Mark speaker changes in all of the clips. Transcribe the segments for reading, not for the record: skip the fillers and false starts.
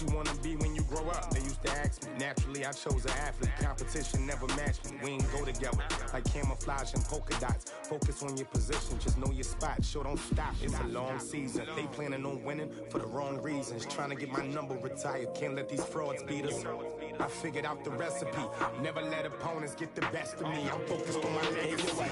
Speaker 1: you want to be when you grow up? They used to ask me. Naturally, I chose an athlete. Competition never matched me. We ain't go together like camouflage and polka dots. Focus on your position, just know your spot. Sure, don't stop. It's a long season. They planning on winning for the wrong reasons. Trying to get my number retired. Can't let these frauds beat us. I figured out the recipe. Never let opponents get the best of me. I'm focused on my legacy.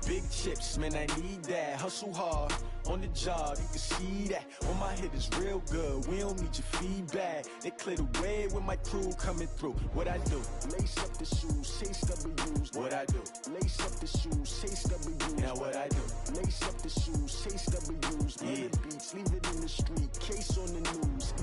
Speaker 2: Big chips, man, I need that. Hustle hard on the job, you can see that. On my head is real good, we don't need your feedback. They clear the way with my crew coming through. What I do? Lace up the shoes, chase W's. What I do? Lace up the shoes, chase W's. Now what I do? Lace up the shoes, chase W's. Yeah. Beats, leave it in the street, case on the news.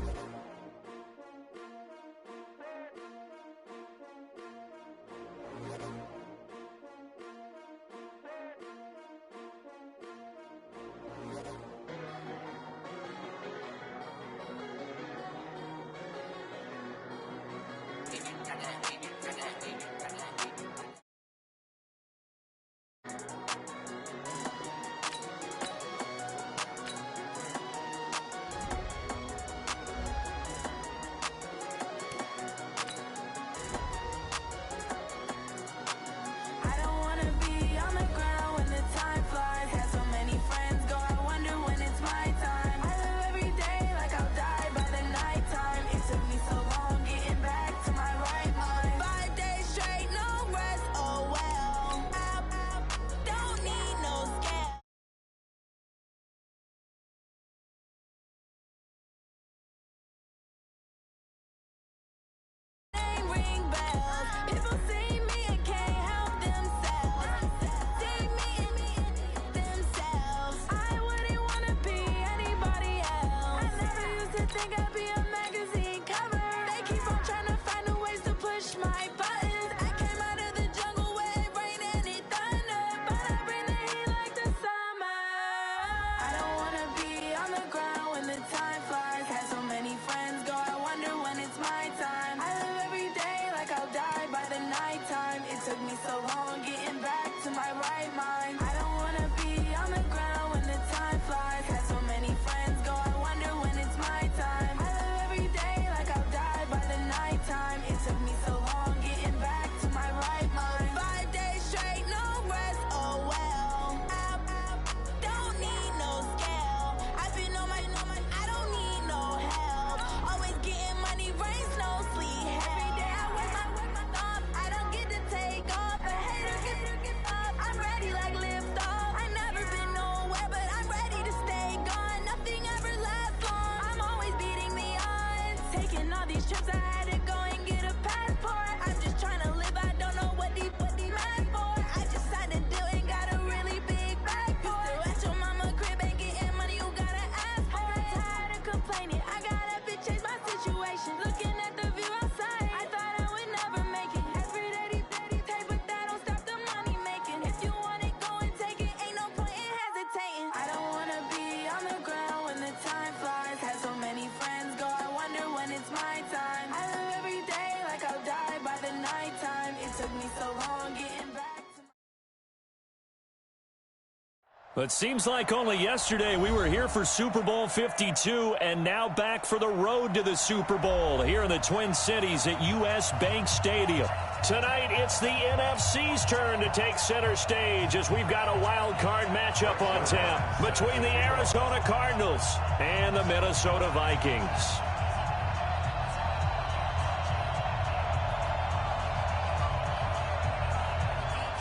Speaker 3: But it seems like only yesterday we were here for Super Bowl 52 and now back for the road to the Super Bowl here in the Twin Cities at US Bank Stadium. Tonight, it's the NFC's turn to take center stage as we've got a wild card matchup on tap between the Arizona Cardinals and the Minnesota Vikings.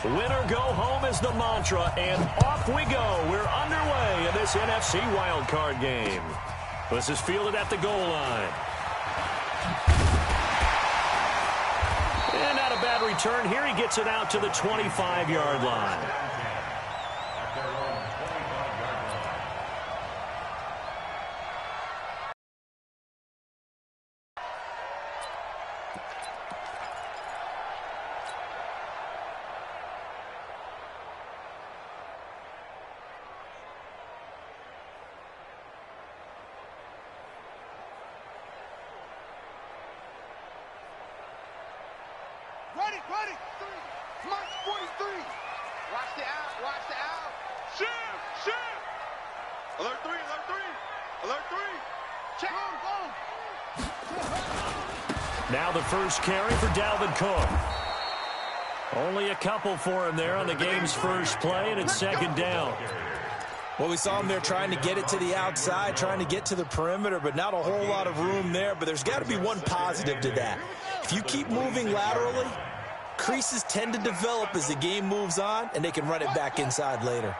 Speaker 3: Winner go home is the mantra, and off we go. We're underway in this NFC wildcard game. This is fielded at the goal line. And not a bad return here. He gets it out to the 25-yard line.
Speaker 4: Ready, March 43. Watch the out. Shift. Alert 3. Check. Boom.
Speaker 3: Now the first carry for Dalvin Cook. Only a couple for him there on the game's first play, and it's second down.
Speaker 2: Well, we saw him there trying to get it to the outside, trying to get to the perimeter, but not a whole lot of room there. But there's got to be one positive to that. If you keep moving laterally, creases tend to develop as the game moves on, and they can run it back inside later.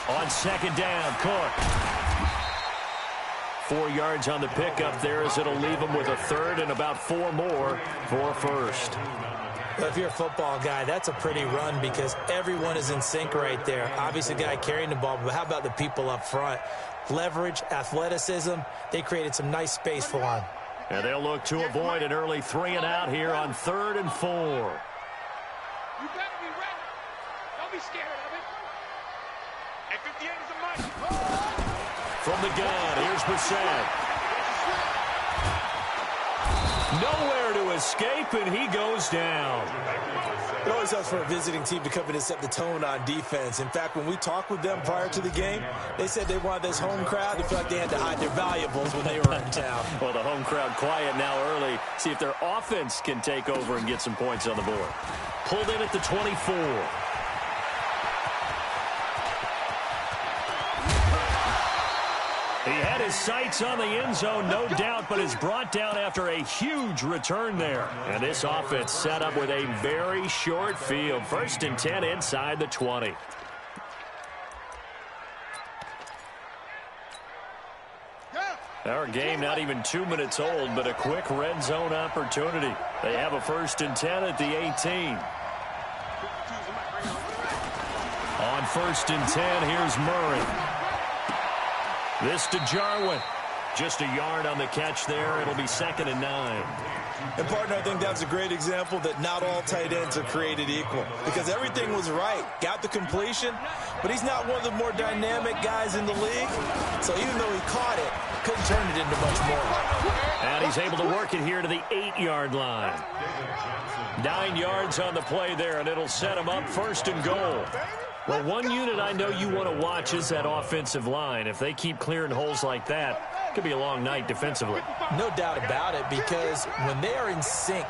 Speaker 3: On second down, Cook. 4 yards on the pickup there as it'll leave him with a third and about 4 more for first.
Speaker 2: Well, if you're a football guy, that's a pretty run because everyone is in sync right there. Obviously, the guy carrying the ball, but how about the people up front? Leverage, athleticism, they created some nice space for him.
Speaker 3: And they'll look to avoid an early 3 and out here on 3rd and 4.
Speaker 4: You better be ready. Don't be scared of it. And 58 is a mic.
Speaker 3: From the gun, here's Brissett. Nowhere to escape, and he goes down.
Speaker 2: It always helps for a visiting team to come in and set the tone on defense. In fact, when we talked with them prior to the game, they said they wanted this home crowd to feel like they had to hide their valuables when they were in town.
Speaker 3: Well, the home crowd quiet now early. See if their offense can take over and get some points on the board. Pulled in at the 24. He had his sights on the end zone, no doubt, but is brought down after a huge return there. And this offense set up with a very short field. 1st and 10 inside the 20. Our game not even 2 minutes old, but a quick red zone opportunity. They have a 1st and 10 at the 18. On 1st and 10, here's Murray. This to Jarwin. Just a yard on the catch there. It'll be 2nd and 9.
Speaker 2: And, partner, I think that's a great example that not all tight ends are created equal because everything was right. Got the completion, but he's not one of the more dynamic guys in the league. So even though he caught it, couldn't turn it into much more.
Speaker 3: And he's able to work it here to the 8-yard line. 9 yards on the play there, and it'll set him up 1st and goal. Well, one unit I know you want to watch is that offensive line. If they keep clearing holes like that, it could be a long night defensively.
Speaker 2: No doubt about it, because when they are in sync,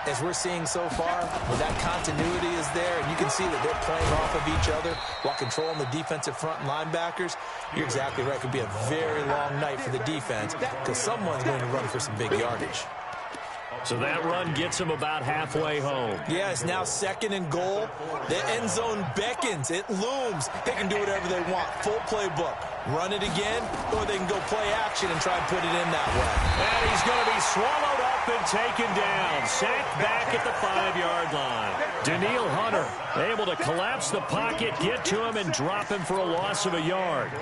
Speaker 2: as we're seeing so far, when that continuity is there, and you can see that they're playing off of each other while controlling the defensive front and linebackers, you're exactly right. It could be a very long night for the defense because someone's going to run for some big yardage.
Speaker 3: So that run gets him about halfway home.
Speaker 2: Yeah, it's now 2nd and goal. The end zone beckons. It looms. They can do whatever they want. Full playbook. Run it again, or they can go play action and try and put it in that way.
Speaker 3: And he's going to be swallowed up and taken down. Sacked back at the 5-yard line. Daniil Hunter able to collapse the pocket, get to him, and drop him for a loss of a yard.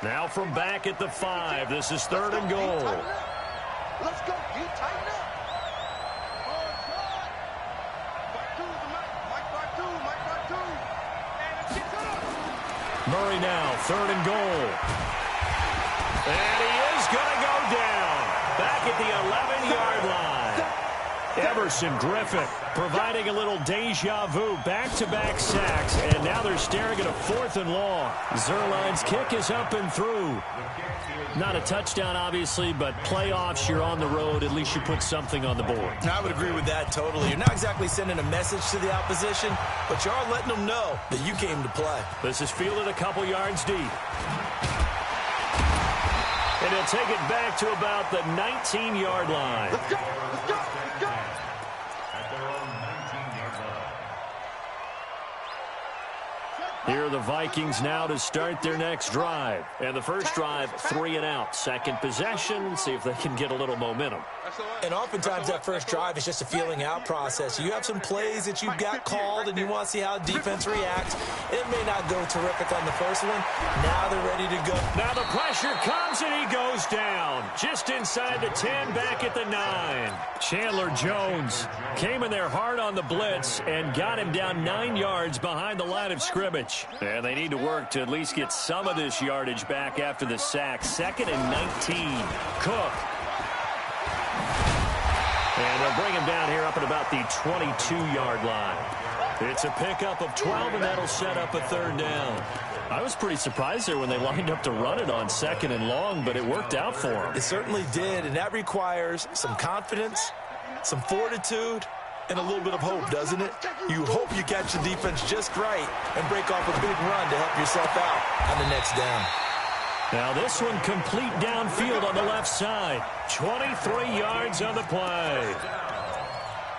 Speaker 3: Now from back at the 5, this is 3rd and goal.
Speaker 4: Let's go. You tighten up.
Speaker 3: Murray now, 3rd and goal. And he is going to go down. Back at the 11-yard line. Everson Griffith providing a little deja vu. Back-to-back sacks. And now they're staring at a 4th and long. Zerline's kick is up and through. Not a touchdown, obviously, but playoffs, you're on the road. At least you put something on the board.
Speaker 2: I would agree with that totally. You're not exactly sending a message to the opposition, but you are letting them know that you came to play.
Speaker 3: This is fielded a couple yards deep. And he'll take it back to about the 19-yard line.
Speaker 4: Let's go. Let's go. Let's go.
Speaker 3: Here are the Vikings now to start their next drive. And the first drive, 3 and out. Second possession, see if they can get a little momentum.
Speaker 2: And oftentimes that first drive is just a feeling out process. You have some plays that you've got called and you want to see how the defense reacts. It may not go terrific on the first one. Now they're ready to go.
Speaker 3: Now the pressure comes and he goes down. Just inside the 10, back at the 9. Chandler Jones came in there hard on the blitz and got him down 9 yards behind the line of scrimmage. And they need to work to at least get some of this yardage back after the sack. 2nd and 19. Cook. And they'll bring him down here up at about the 22-yard line. It's a pickup of 12, and that'll set up a 3rd down. I was pretty surprised there when they lined up to run it on 2nd and long, but it worked out for them.
Speaker 5: It certainly did, and that requires some confidence, some fortitude, and a little bit of hope, doesn't it? You hope you catch the defense just right and break off a big run to help yourself out on the next down.
Speaker 3: Now this one complete downfield on the left side. 23 yards on the play.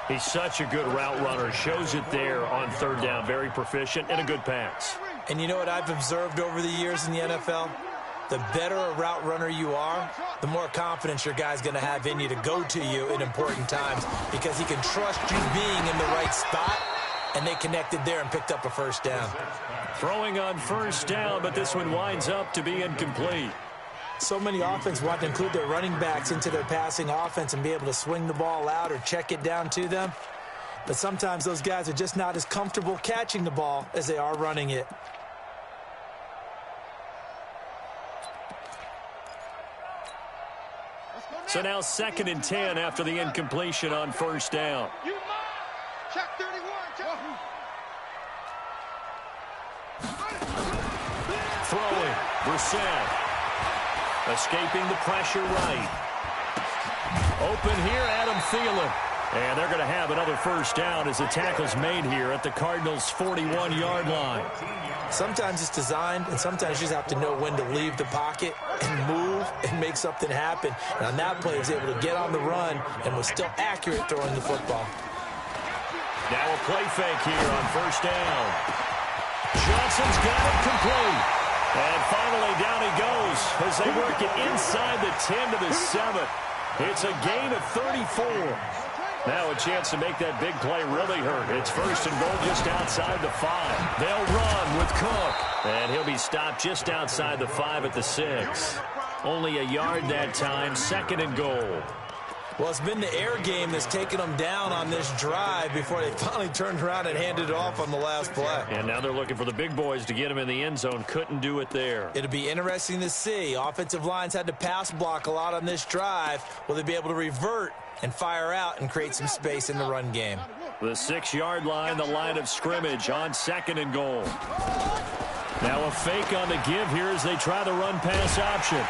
Speaker 3: He's such a good route runner. Shows it there on 3rd down. Very proficient and a good pass.
Speaker 5: And you know what I've observed over the years in the NFL? The better a route runner you are, the more confidence your guy's going to have in you to go to you in important times because he can trust you being in the right spot, and they connected there and picked up a 1st down.
Speaker 3: Throwing on 1st down, but this one winds up to be incomplete.
Speaker 5: So many offenses want to include their running backs into their passing offense and be able to swing the ball out or check it down to them. But sometimes those guys are just not as comfortable catching the ball as they are running it.
Speaker 3: So now 2nd and 10 after the incompletion on 1st down.
Speaker 4: Check 31.
Speaker 3: Throwing. Brissett. Escaping the pressure right. Open here, Adam Thielen. And they're going to have another 1st down as the tackle's made here at the Cardinals' 41-yard line.
Speaker 5: Sometimes it's designed, and sometimes you just have to know when to leave the pocket and move and make something happen. And on that play, he was able to get on the run and was still accurate throwing the football.
Speaker 3: Now a play fake here on 1st down. Johnson's got it complete. And finally down he goes as they work it inside the 10 to the 7. It's a gain of 34. Now a chance to make that big play really hurt. It's 1st and goal just outside the 5. They'll run with Cook. And he'll be stopped just outside the 5 at the 6. Only a yard that time, 2nd and goal.
Speaker 5: Well, it's been the air game that's taken them down on this drive before they finally turned around and handed it off on the last play.
Speaker 3: And now they're looking for the big boys to get him in the end zone. Couldn't do it there.
Speaker 5: It'll be interesting to see. Offensive lines had to pass block a lot on this drive. Will they be able to revert and fire out and create some space in the run game?
Speaker 3: The 6-yard line, the line of scrimmage on 2nd and goal. Now a fake on the give here as they try the run-pass option.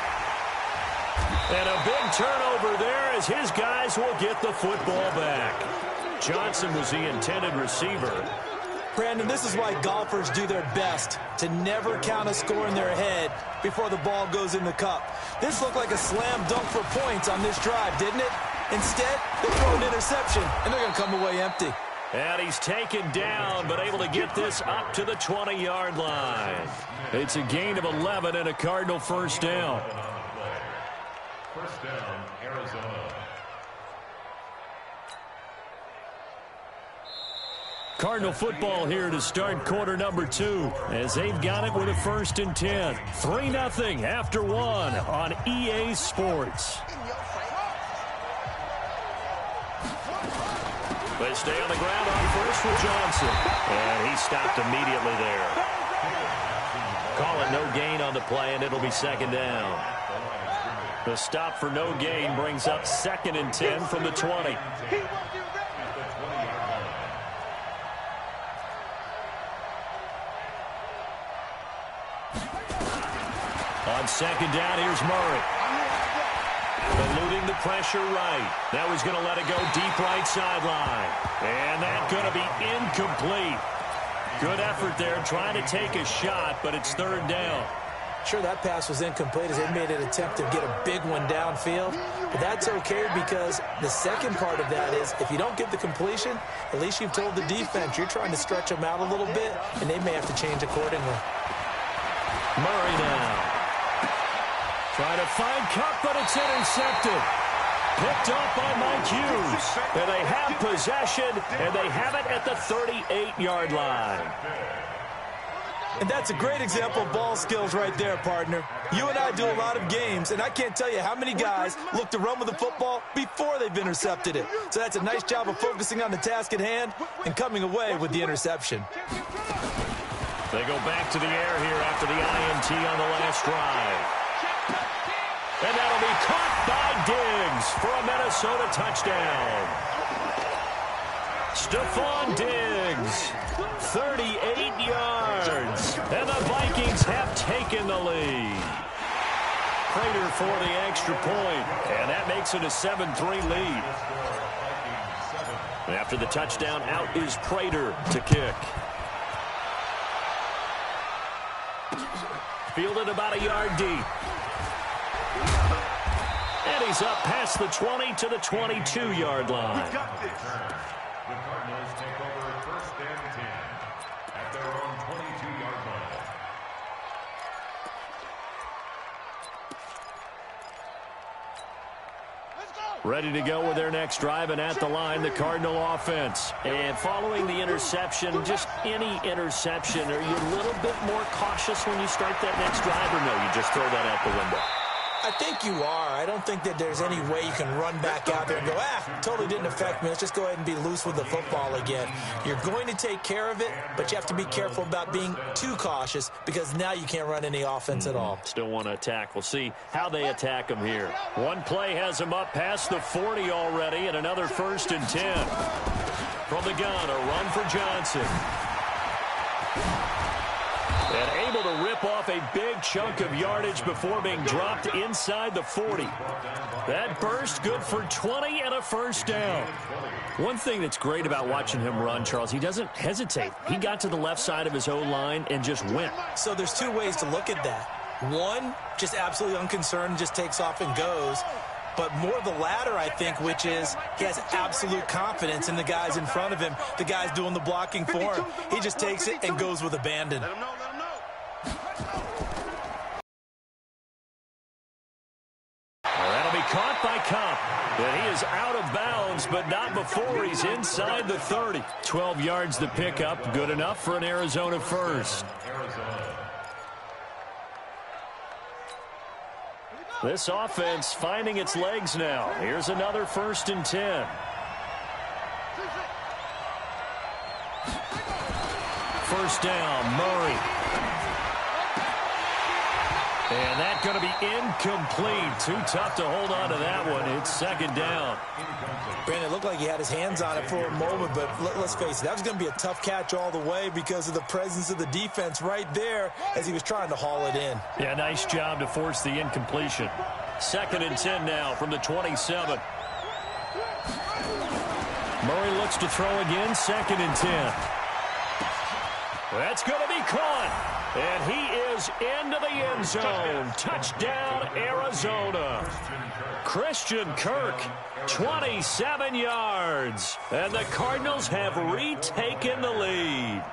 Speaker 3: And a big turnover there as his guys will get the football back. Johnson was the intended receiver.
Speaker 5: Brandon, this is why golfers do their best to never count a score in their head before the ball goes in the cup. This looked like a slam dunk for points on this drive, didn't it? Instead, they throw an interception, and they're going to come away empty.
Speaker 3: And he's taken down, but able to get this up to the 20-yard line. It's a gain of 11 and a Cardinal 1st down.
Speaker 6: 1st down, Arizona.
Speaker 3: Cardinal football here to start quarter number 2 as they've got it with a 1st and 10. 3-0 after 1 on EA Sports. They stay on the ground on 1st with Johnson. And he stopped immediately there. Call it no gain on the play, and it'll be 2nd down. The stop for no gain brings up 2nd and 10 from the 20. On 2nd down, here's Murray. Eluding the pressure right. Now he's going to let it go deep right sideline. And that's going to be incomplete. Good effort there trying to take a shot, but it's 3rd down.
Speaker 5: Sure, that pass was incomplete as they made an attempt to get a big one downfield. But that's okay because the second part of that is if you don't get the completion, at least you've told the defense you're trying to stretch them out a little bit, and they may have to change accordingly.
Speaker 3: Murray now. Trying to find Cup, but it's intercepted. Picked up by Mike Hughes. And they have possession, and they have it at the 38-yard line.
Speaker 5: And that's a great example of ball skills right there, partner. You and I do a lot of games, and I can't tell you how many guys look to run with the football before they've intercepted it. So that's a nice job of focusing on the task at hand and coming away with the interception.
Speaker 3: They go back to the air here after the INT on the last drive. And that'll be caught by Diggs for a Minnesota touchdown. Stephon Diggs, 38 yards. And the Vikings have taken the lead. Prater for the extra point, and that makes it a 7-3 lead. After the touchdown, out is Prater to kick. Fielded about a yard deep. And he's up past the 20 to the 22-yard line.
Speaker 6: The Cardinals take over 1st and 10 at their own 22-yard line.
Speaker 3: Ready to go with their next drive, and at the line, the Cardinal offense. And following the interception, just any interception, are you a little bit more cautious when you start that next drive, or no, you just throw that out the window?
Speaker 5: I think you are. I don't think that there's any way you can run back out there and go, totally didn't affect me. Let's just go ahead and be loose with the football again. You're going to take care of it, but you have to be careful about being too cautious because now you can't run any offense at all.
Speaker 3: Still want to attack. We'll see how they attack him here. One play has him up past the 40 already, and another 1st and 10. From the gun, a run for Johnson. And able to rip off a big chunk of yardage before being dropped inside the 40. That burst good for 20 and a 1st down. One thing that's great about watching him run, Charles, he doesn't hesitate. He got to the left side of his own line and just went.
Speaker 5: So there's two ways to look at that. One, just absolutely unconcerned, just takes off and goes. But more the latter, I think, which is he has absolute confidence in the guys in front of him, the guys doing the blocking for him. He just takes it and goes with abandon.
Speaker 4: Let him know, let him know.
Speaker 3: Well, that'll be caught by Kopp. And he is out of bounds, but not before he's inside the 30. 12 yards to pick up, good enough for an Arizona 1st. This offense finding its legs now. Here's another 1st and 10. First down, Murray. And that's going to be incomplete. Too tough to hold on to that one. It's 2nd down.
Speaker 5: Brandon, it looked like he had his hands on it for a moment, but let's face it, that was going to be a tough catch all the way because of the presence of the defense right there as he was trying to haul it in.
Speaker 3: Yeah, nice job to force the incompletion. 2nd and 10 now from the 27. Murray looks to throw again, 2nd and 10. That's going to be caught. And he is into the end zone. Touchdown, Arizona. Christian Kirk, 27 yards. And the Cardinals have retaken the lead.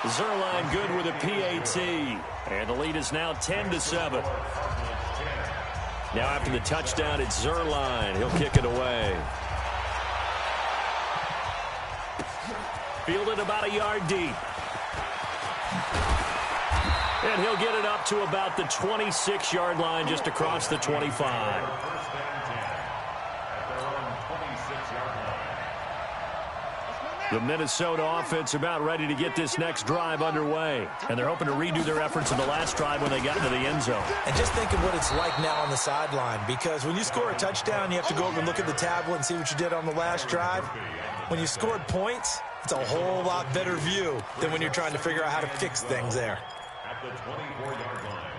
Speaker 3: Zerline good with a PAT. And the lead is now 10-7. Now after the touchdown, it's Zerline. He'll kick it away. Fielded about a yard deep. And he'll get it up to about the 26-yard line, just across the 25. The Minnesota offense about ready to get this next drive underway. And they're hoping to redo their efforts in the last drive when they got into the end zone.
Speaker 5: And just think of what it's like now on the sideline, because when you score a touchdown, you have to go over and look at the tablet and see what you did on the last drive. When you scored points, it's a whole lot better view than when you're trying to figure out how to fix things there.
Speaker 6: At the 24-yard line.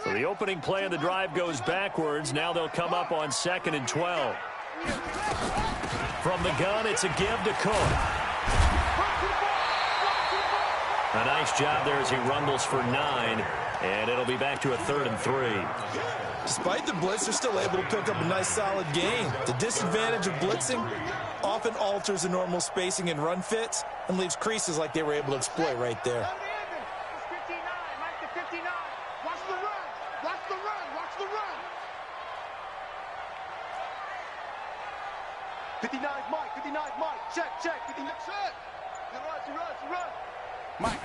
Speaker 3: So the opening play of the drive goes backwards. Now they'll come up on 2nd and 12. From the gun, it's a give to Cook. A nice job there as he rumbles for 9. And it'll be back to a 3rd and 3.
Speaker 5: Despite the blitz, they're still able to pick up a nice solid gain. The disadvantage of blitzing often alters the normal spacing and run fits and leaves creases like they were able to exploit right there.
Speaker 4: 59, Mike to 59. Watch the run. Watch the run. Watch the run. 59 Mike. 59 Mike. Check. 59 check. He runs. Mike.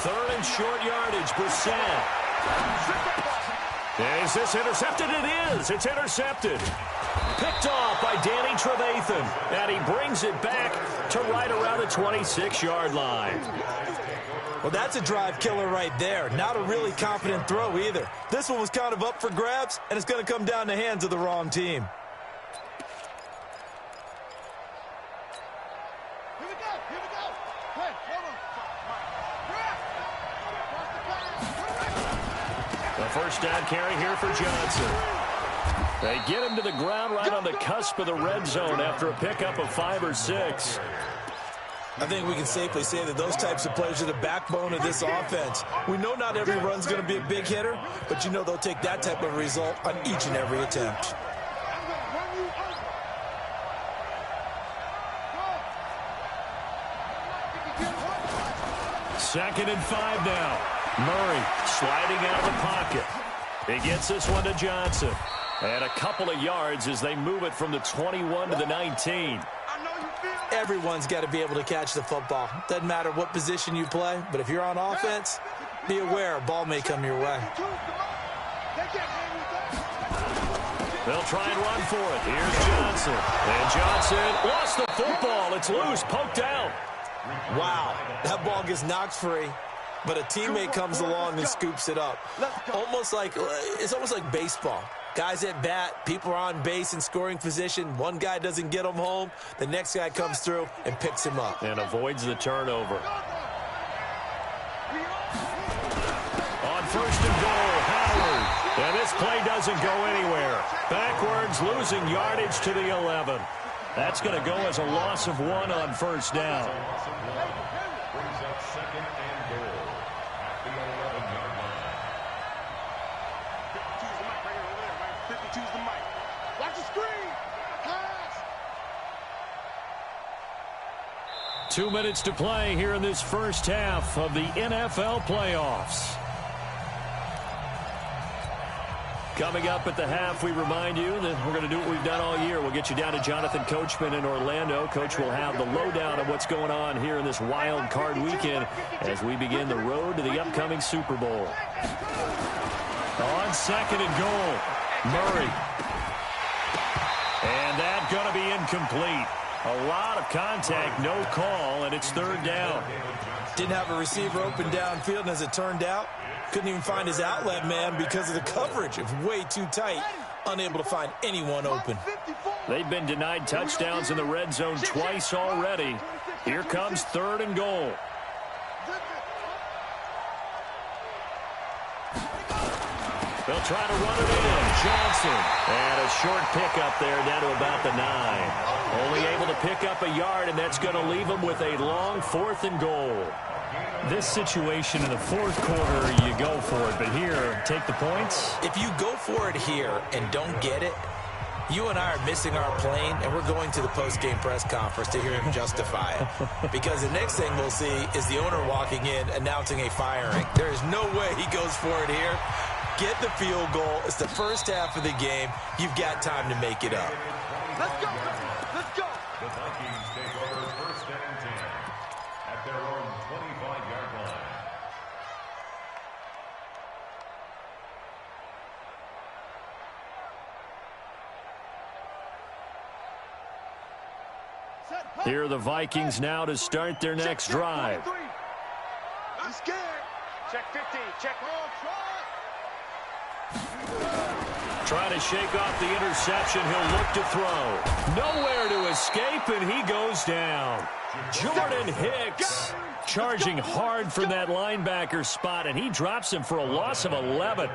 Speaker 3: 3rd and short yardage. Brissett. Is this intercepted? It is. It's intercepted. Picked off by Danny Trevathan. And he brings it back to right around the 26-yard line.
Speaker 5: Well, that's a drive killer right there. Not a really confident throw either. This one was kind of up for grabs, and it's going to come down the hands of the wrong team.
Speaker 7: Here we go. Hey,
Speaker 3: The first down carry here for Johnson. They get him to the ground right on the cusp of the red zone after a pickup of 5 or 6.
Speaker 5: I think we can safely say that those types of plays are the backbone of this offense. We know not every run's going to be a big hitter, but you know they'll take that type of result on each and every attempt.
Speaker 3: Second and 5 now. Murray sliding out of the pocket. He gets this one to Johnson. And a couple of yards as they move it from the 21 to the 19.
Speaker 5: Everyone's got to be able to catch the football. Doesn't matter what position you play, but if you're on offense, be aware a ball may come your way.
Speaker 3: They'll try and run for it. Here's Johnson. And Johnson lost the football. It's loose, poked out.
Speaker 5: Wow, that ball gets knocked free, but a teammate comes along and scoops it up. It's almost like baseball. Guys at bat, people are on base in scoring position. One guy doesn't get him home. The next guy comes through and picks him up.
Speaker 3: And avoids the turnover. On first and goal, Howard. And this play doesn't go anywhere. Backwards, losing yardage to the 11. That's going to go as a loss of 1 on first down.
Speaker 6: Brings up second and goal at the 11-yard line.
Speaker 7: 52's the mic right here over there, man. 52's the mic. Watch the screen. Pass.
Speaker 3: 2 minutes to play here in this first half of the NFL playoffs. Coming up at the half, we remind you that we're going to do what we've done all year. We'll get you down to Jonathan Coachman in Orlando. Coach will have the lowdown of what's going on here in this wild card weekend as we begin the road to the upcoming Super Bowl. On second and goal, Murray. And that's going to be incomplete. A lot of contact, no call, and it's third down.
Speaker 5: Didn't have a receiver open downfield, and as it turned out, couldn't even find his outlet man because of the coverage. It was way too tight, unable to find anyone open.
Speaker 3: They've been denied touchdowns in the red zone twice already. Here comes third and goal. They'll try to run it in. Johnson. And a short pickup there down to about the 9. Only able to pick up a yard, and that's going to leave them with a long 4th and goal. This situation in the fourth quarter, you go for it. But here, take the points.
Speaker 5: If you go for it here and don't get it, you and I are missing our plane, and we're going to the post-game press conference to hear him justify it. Because the next thing we'll see is the owner walking in announcing a firing. There is no way he goes for it here. Get the field goal. It's the first half of the game. You've got time to make it up.
Speaker 7: Let's go. Let's go.
Speaker 6: The Vikings take over first and 10 at their own 25-yard line.
Speaker 3: Here are the Vikings now to start their next drive.
Speaker 7: I'm scared.
Speaker 4: Check 50. Check.
Speaker 3: Trying to shake off the interception. He'll look to throw. Nowhere to escape, and he goes down. Jordan Hicks charging hard from that linebacker spot, and he drops him for a loss of 11.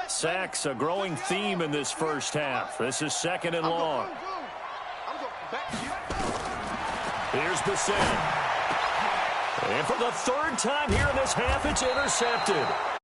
Speaker 3: Sacks, a growing theme in this first half. This is second and long. Here's Bissett. And for the third time here in this half, it's intercepted.